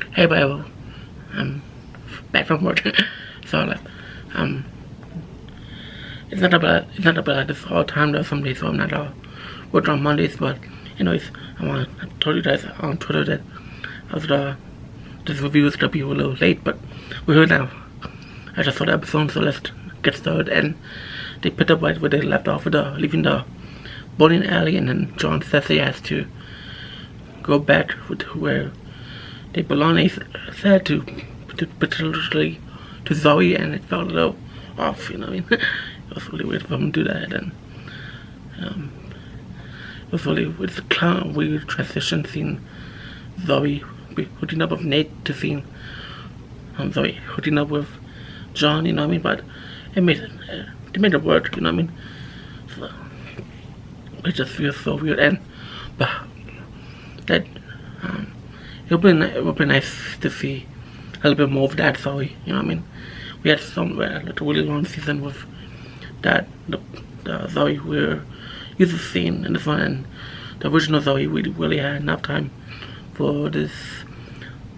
Hey, Bible. I'm back from work. So like, um, it's not about this all time. There's some days where I'm not working on Mondays, but anyways, I told you guys on Twitter that I was this review is gonna be a little late, but we're here now. I just saw the episode, so let's get started. And they picked up right where they left off with leaving the bowling alley, and then John says he has to go back with where they belong. He said to particularly to Zoe, and it felt a little off, you know what I mean? It was really weird for him to do that, and it was really with the clown weird transition seeing Zoe hooking up with Nate to seeing Zoe hooking up with John, you know what I mean? But it made it work, you know what I mean? So it just feels so weird, and but that it would be nice to see a little bit more of that Zoe, you know what I mean? We had somewhere like a really long season with that the Zoe where used to scene in this one, and the original Zoe we really had enough time for this.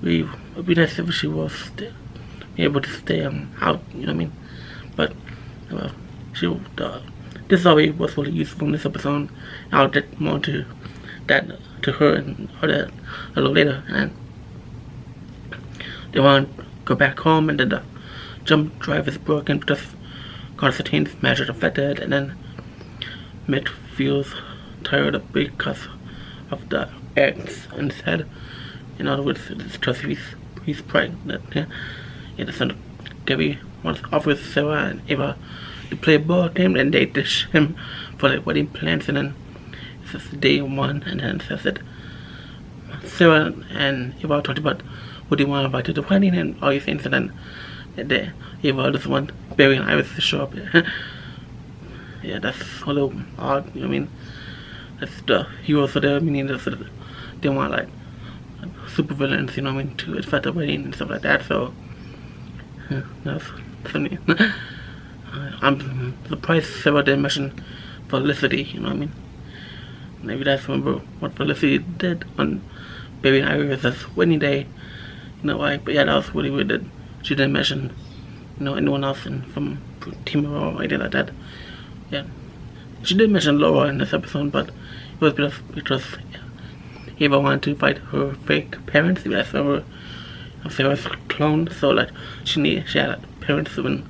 It would be nice if she was able to stay out, you know what I mean? But this Zoe was really useful in this episode. I'll get more to that to her and a little later. And they want to go back home, and then the jump drive is broken because Constantine's magic affected, and then Mick feels tired because of the eggs in his head. In other words, it's because he's pregnant. Yeah, so Gabby offers Sarah and Eva to play a board game, and they dish him for the wedding plans, and then it's just day one, and then it says that Sarah and Eva talked about what they want to invite to the wedding and all these things, and then Eva just want Barry and Iris to show up. Yeah, that's a little odd, you know what I mean? That's the heroes are there, meaning they want like super villains, you know what I mean, to affect the wedding and stuff like that. So yeah, that's funny. I'm surprised Sarah didn't mention Felicity, you know what I mean? Maybe that's remember what Felicity did on Baby and Iris' wedding day. You know why? But yeah, that was really weird that she didn't mention, you know, anyone else from Team Aurora or anything like that. Yeah, she did mention Laura in this episode, but it was because Eva wanted to fight her fake parents. That's her Sarah's clone, so like she had like, parents to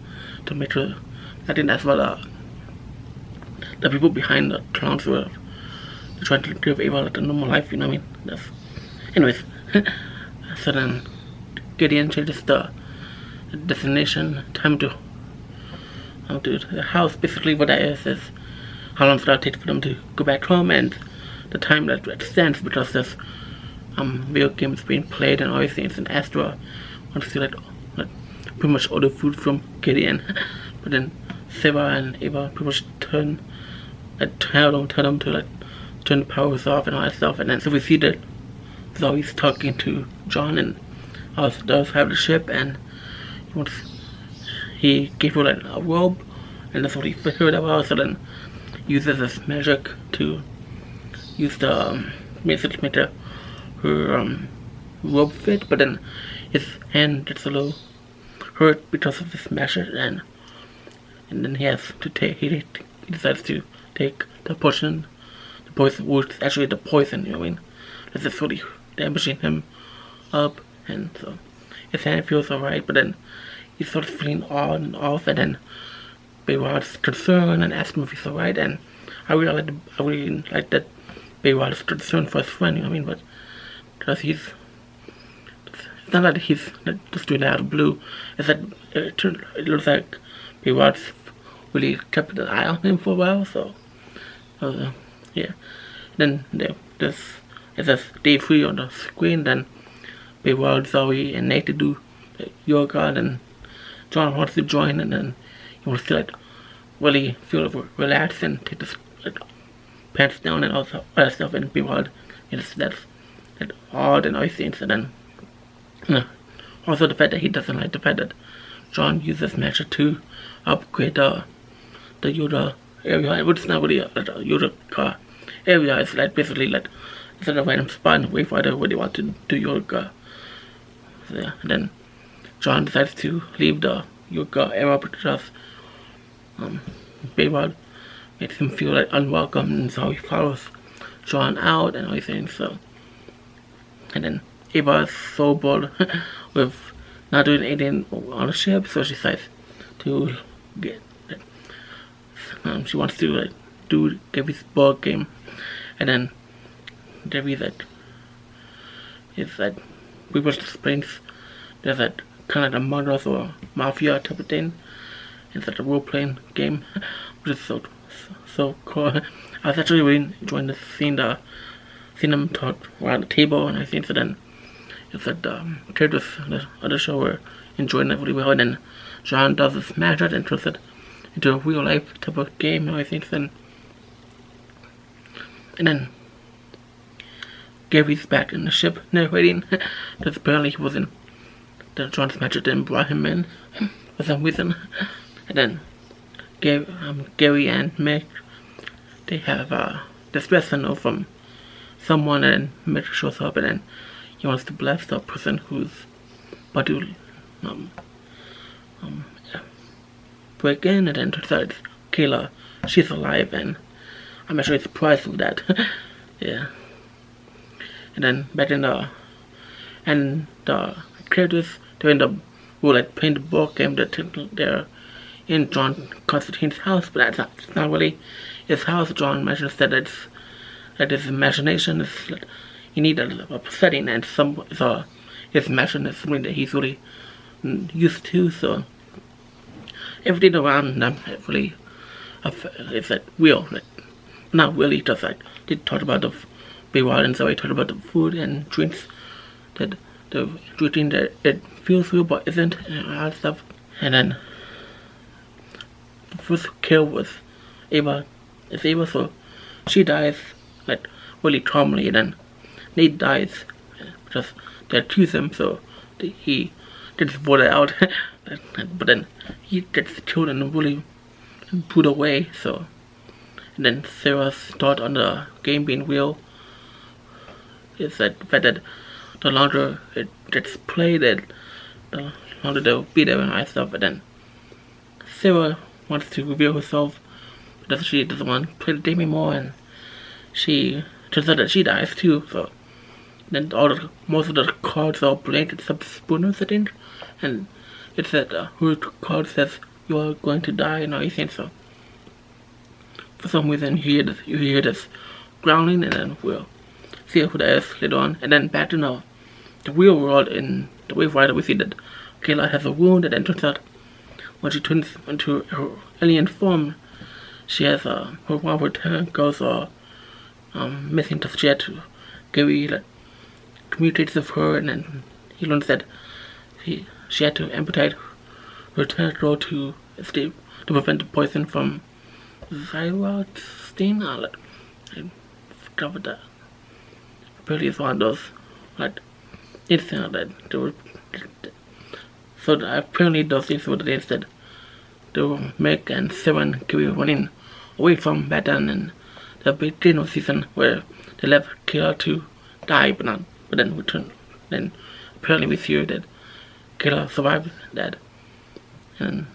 make her. I think that's what the people behind the clones were trying to give Eva like a normal life, you know what I mean? Anyways, so then Gideon changes the destination time to the house. Basically what that is how long it takes for them to go back home, and the time that extends because there's video games being played and all these things, and Astra wants to like pretty much order food from Gideon, but then Sarah and Eva pretty much tell them to like turn the powers off and all that stuff, and then so we see that Zoe's talking to John, and does have the ship, and he gave her like a robe, and that's what he figured out. So then uses his magic to use the message to make her robe fit, but then his hand gets a little hurt because of this magic, and then he decides to take the poison, which is actually the poison, you know what I mean? This is really damaging him up, and so his hand feels alright, but then he starts feeling on and off, and then Bayrod's concerned and asks him if he's alright, and I really like that Bayrod is concerned for his friend, you know what I mean? But because it's not like he's just doing that out of the blue. It's that it looks like Bayrod's really kept an eye on him for a while. So yeah. Then there's day 3 on the screen. Then Bayrod, Zoe, and Nate to do yoga, and John wants to join, and then he wants to like really feel relaxed and take the pants down and all that stuff, and Bayrod that's odd and all these things. And then also the fact that he doesn't like the fact that John uses magic to upgrade the Yoda area, which is not really a Yoda area. It's like basically like it's a random spot in Waverider where they want to do yoga So, yeah, and then John decides to leave the Yucca era because Bayward makes him feel like unwelcome, and so he follows John out and everything. So, and then Ava is so bored with not doing anything on the ship, so she decides to get. She wants to like do Debbie's board game, and then Debbie is that we was explains there's that kind of like a murders or mafia type of thing. It's like a role playing game, which is so cool. I was actually really enjoying seeing them talk around the table, and I think so then it's that the characters in the other show were enjoying it really well, and then John does this magic and turns it into a real life type of game, and I think then. And then Gary's back in the ship narrating because apparently he wasn't. John's magic didn't brought him in for some reason. And then Gary and Meg, they have this lesson from someone, and Meg shows up, and then he wants to bless the person who's about to break in, and then turns out it's Kayla. She's alive, and I'm actually surprised with that. Yeah. And then back in the characters during the like playing the board game, they're in John Constantine's house, but that's not really his house. John mentions that his imagination is like, you need a setting, and his imagination is something that he's really used to. So everything around them really is like real, like not really, just like they talked about the Bayward, and so I talked about the food and drinks that the routine that it feels real but isn't, and all that stuff. And then the first kill was Ava. It's Ava, so she dies like really calmly, and then Nate dies because they accuse him, so he gets voted out. But then he gets killed in a really brutal way. So, and then Sarah's thought on the game being real is that the fact that the longer it gets played, the longer they'll be there and all that stuff. And then Sarah wants to reveal herself because she doesn't want to play the game anymore, and she turns out that she dies too. So then most of the cards are blank except Spooner's, I think, and it's that her card says you are going to die and everything. So for some reason you hear this growling, and then we'll see who that is later on. And then back in the real world, in the Waverider, we see that Kayla has a wound, and then turns out when she turns into her alien form, she has her one of her 10 girls are missing, because she had to Gary like communicates with her, and then he learns that she had to amputate her tentacle to escape, to prevent the poison from Zari stain. I forgot what that. Apparently it's one of those like incidents that they were. So apparently those things were the days that they were Meg and Seven Gary running away from back then in the beginning of the season, where they left Kayla to die, but then returned. Then apparently we see that Kayla survived that, and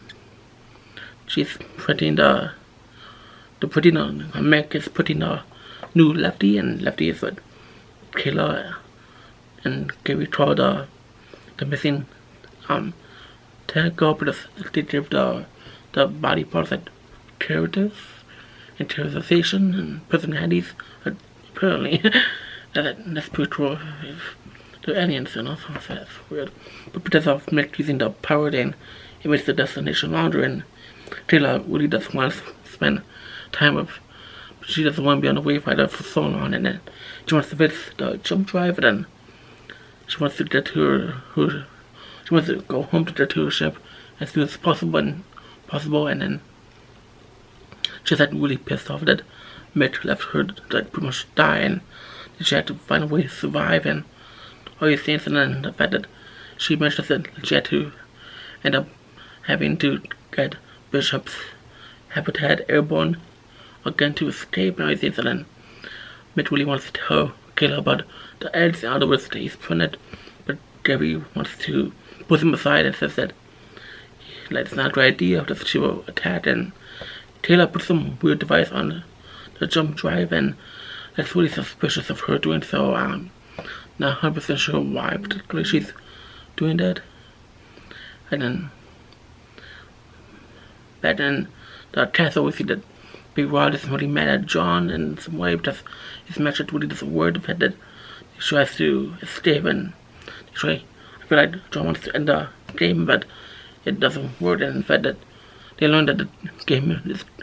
she's putting Meg is putting a new Lefty, and Lefty is what Kayla and Gary throw the missing tentacle, because they give the body parts like characterization and personalities. Apparently that's pretty cool. The aliens, you know, so that's weird. But because of Meg using the power, then it makes the destination longer, and Taylor really doesn't want to spend time with. She doesn't want to be on the Waverider for so long, and then she wants to visit the jump drive, and then she wants to get to she wants to go home to get to her ship as soon as possible, and then she's like really pissed off that Meg left her like pretty much die, and she had to find a way to survive, and all these things. And then the fact that she mentions that she had to end up having to get Bishop's habitat airborne again to escape and all these things. And then Meg really wants to tell Kayla about the eggs, in other words, that he's pregnant, but Gary wants to push him aside and says that like, it's not a great idea that she will attack, and Taylor puts some weird device on the jump drive, and that's really suspicious of her doing so. Not 100% sure why particularly she's doing that. And then back in the castle we see that Big Rod is really mad at John in some way because his message really doesn't work. The fact that he tries to escape, and I feel like John wants to end the game, but it doesn't work. And in fact that they learn that the game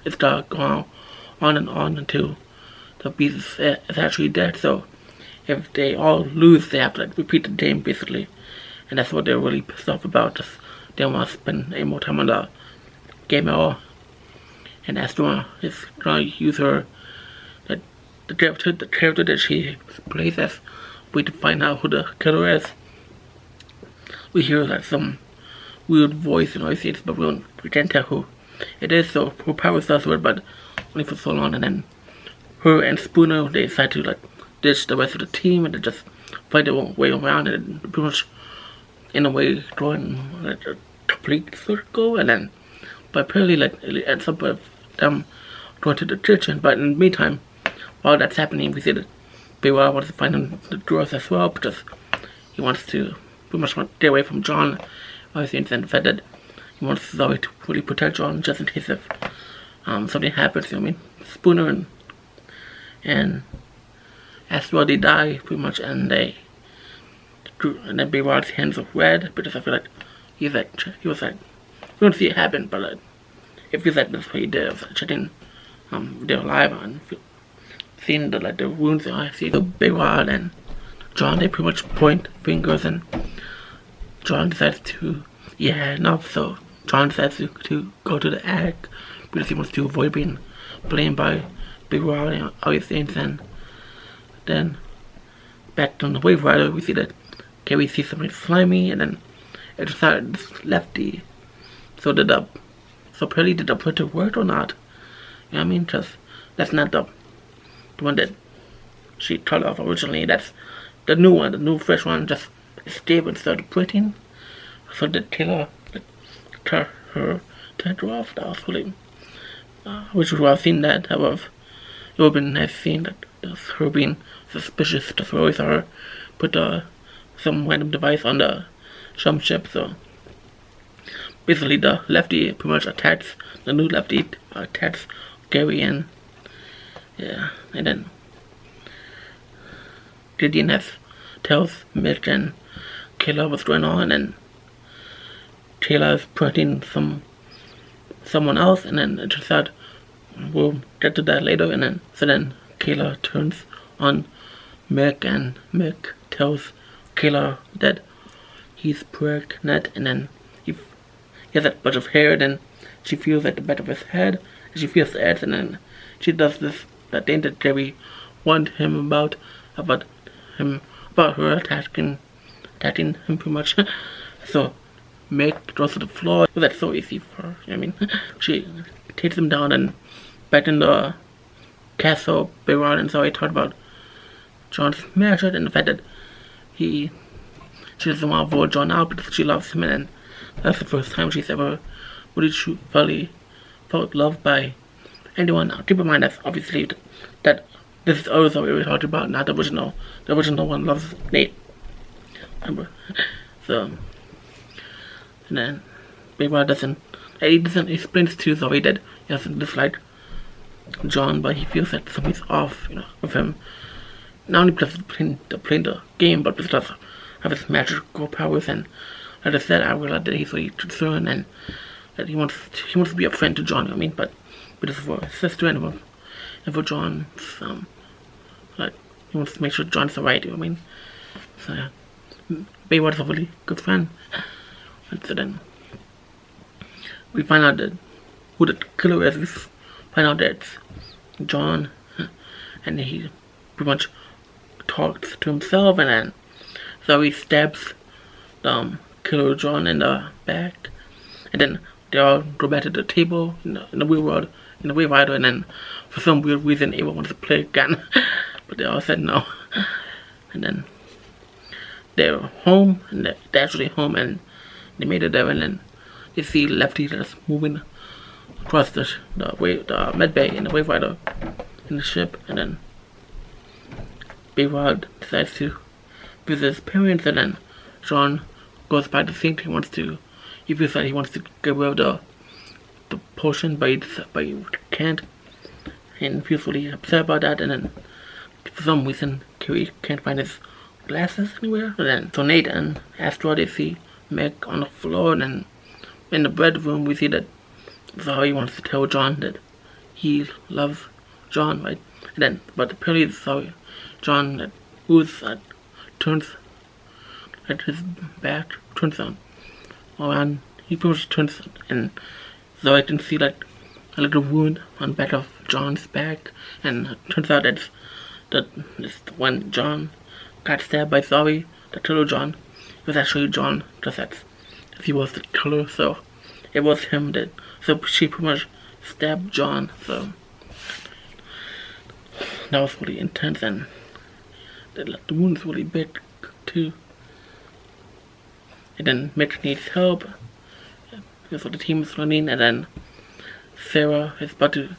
is going on and on until the beast is actually dead. So if they all lose, they have to like repeat the game basically, and that's what they're really pissed off about. Just they don't want to spend any more time on the game at all. And Astra is gonna use her the character that she plays as a way to find out who the killer is. We hear like some weird voice and noises, but we can't tell who it is. So her powers does work, but only for so long. And then her and Spooner, they decide to like ditch the rest of the team and they just fight their way around, and pretty much in a way drawing like a complete circle. And then but apparently like it ends up with them going to the kitchen. But in the meantime, while that's happening, we see that Baywa wants to find the drawers as well, because he wants to pretty much stay away from John. Obviously, and the fact that he wants Zari to really protect John just in case if something happens. You know what I mean? Spooner and Astra, they die pretty much, and then Baywad's hands are red because I feel like he was like we don't see it happen, but like it feels like that's what he did. Of checking they're alive and seeing the like the wounds. I see the Baywad and John, they pretty much point fingers, and John decides to enough. So John decides to go to the attic because he wants to avoid being blamed by Baywad and all these things. And then back on the Waverider, we see that we see something slimy, and then it decided Lefty. So apparently did the printer work or not? You know what I mean? Because that's not the one that she cut off originally. That's the new one, the new fresh one, just stable instead of printing. So the Taylor cut her head off. That was really, which would have seen that. However, it would have been nice seeing that her being suspicious. Just always saw her put some random device on the jump ship. So basically, the Lefty pretty much attacks the new Lefty attacks Gary, and and then Gideon tells Mitch and Kayla what's going on, and Kayla is putting someone else, and then it turns out we'll get to that later. And then Kayla turns on Mick, and Mick tells Kayla that he's pregnant, and then he has that bunch of hair, then she feels at the back of his head, and she feels the edge, and then she does that thing that Gary warned him about her attacking him pretty much. So Mick goes to the floor. That's so easy for her, you know what I mean? She takes him down, and back in the castle, Bayron and Zari talked about John's marriage and the fact that she doesn't want to vote John out because she loves him, and that's the first time she's ever really truly felt loved by anyone. Now, keep in mind that obviously that this is always what we were talking about, not the original. The original one loves Nate. Remember? So, and then Bayron doesn't explain to Zari that he doesn't dislike John, but he feels that something's off, with him. Not only because he's playing the game, but because of his magical powers. And like I said, I realized that he's really concerned, and that he wants to be a friend to John. You know what I mean, but it's for his sister and for John's like he wants to make sure John's alright. You know what I mean? So yeah, Baywatch is a really good friend. And so then we find out that who the killer is. We find out that it's John, and he pretty much talks to himself, and then Zari stabs killer John in the back, and then they all go back to the table in the real world, in the Waverider, and then for some weird reason Ava wants to play again, but they all said no. And then they're home, and they're actually home, and they made it there, and then they see Lefty just moving across the med bay in the Waverider in the ship, and then Rod decides to visit his parents, and then John goes back to think he feels like he wants to get rid of the potion, but he can't, and feels really upset about that, and then for some reason Carrie can't find his glasses anywhere, and then so Nate and Astro, they see Meg on the floor, and then in the bedroom we see that Zari wants to tell John that he loves John, right? And then, but apparently John turns at his back, turns on around, he pretty much turns, and Zari can see like a little wound on the back of John's back, and it turns out that when John got stabbed by Zari, the killer John, it was actually John, just as he was the killer, so it was him so she pretty much stabbed John, so that was really intense, and the wound is really big too. And then Mitch needs help, that's what the team is running, and then Sarah is about to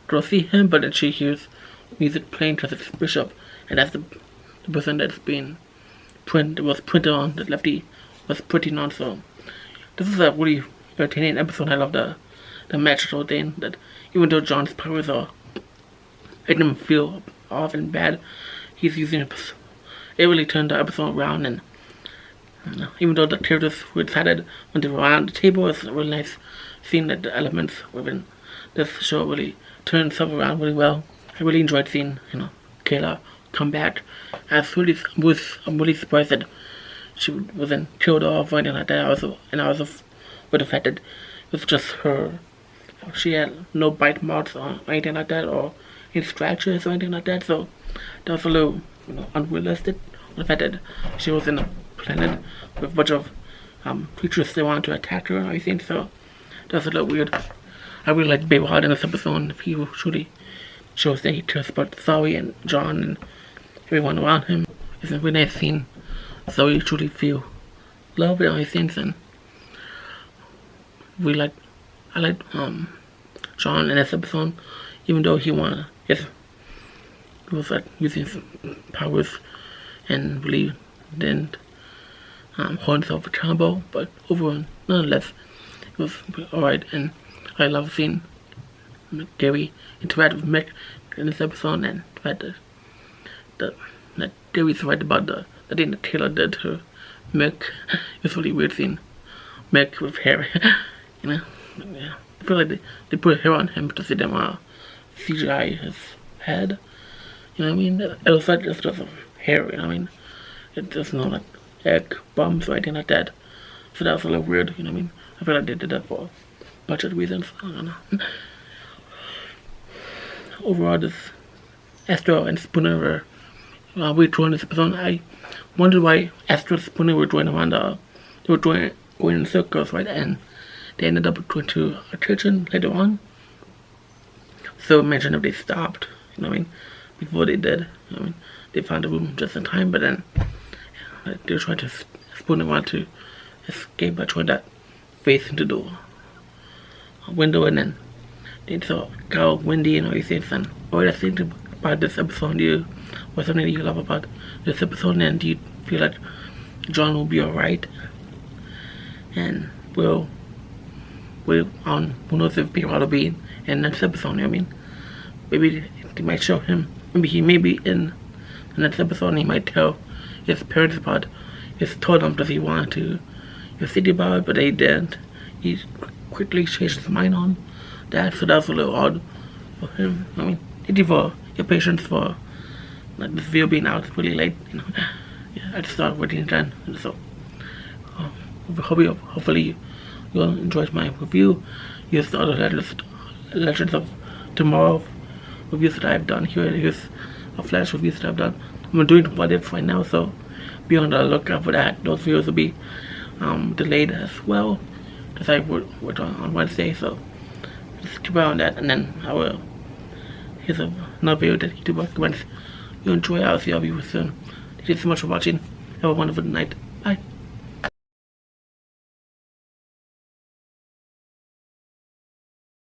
go see him, but then she hears music playing because it's Bishop, and that's the person that's being printed on, that Lefty was putting on. So this is a really entertaining episode. I love the magical thing that even though John's powers are making him feel off and bad, he's using it. It really turned the episode around, and even though the characters were excited when they were around the table, it's really nice seeing that the elements within this show really turned stuff around really well. I really enjoyed seeing, Kayla come back. I'm really surprised that she wasn't killed off or anything like that. I was with the fact that it was just her. She had no bite marks or anything like that, or any scratches or anything like that. So that was a little, unrealistic. The fact that she was in a planet with a bunch of creatures that wanted to attack her, I think. So that's a little weird. I really like Waverider in this episode. He truly shows that he cares about Zari and John and everyone around him. It's a really nice scene. Zari truly feel love and everything, and I like John in this episode, even though he was using his powers and really didn't hold himself accountable, but overall, nonetheless, it was alright, and I love seeing Gary interact with Mick in this episode, and the fact that Gary's right about the thing that Taylor did to Mick. It's really weird seeing Mick with hair, Yeah. I feel like they put hair on him to see them CGI his head. You know what I mean? It looks like it's just hair, you know what I mean? It's just no like egg bumps or anything like that. So that was a little weird, you know what I mean? I feel like they did that for budget reasons. I don't know. Overall, this Astro and Spooner were withdrawing this episode. I wondered why Astro and Spooner were going around they were going in circles, right? And they ended up going to a kitchen later on. So imagine if they stopped, you know what I mean? Before they did, you know what I mean? They found the room just in time, but then they were trying to Spooner wanted to escape by trying that face into the window, and then they saw Carl, Wendy, and all these things. And what I think about this episode, what's something that you love about this episode, and do you feel like John will be alright? And who knows if Waverider will be in the next episode, you know what I mean? Maybe they might show him, maybe he may be in the next episode, and he might tell his parents about told them that he wanted to city about it, but they didn't. He quickly changed his mind on that, so that was a little odd for him. I mean, thank you for your patience for this video being out really late, Yeah, I just started waiting done, so hopefully you'll enjoy my review. Here's the other Legends of Tomorrow reviews that I've done. Here's a flash reviews that I've done. I'm doing what if right now, so be on the lookout for that. Those videos will be delayed as well, because I worked on Wednesday, so just keep an eye on that. And then here's another video that YouTube recommends you enjoy. I'll see all of you soon. Thank you so much for watching. Have a wonderful night. Bye.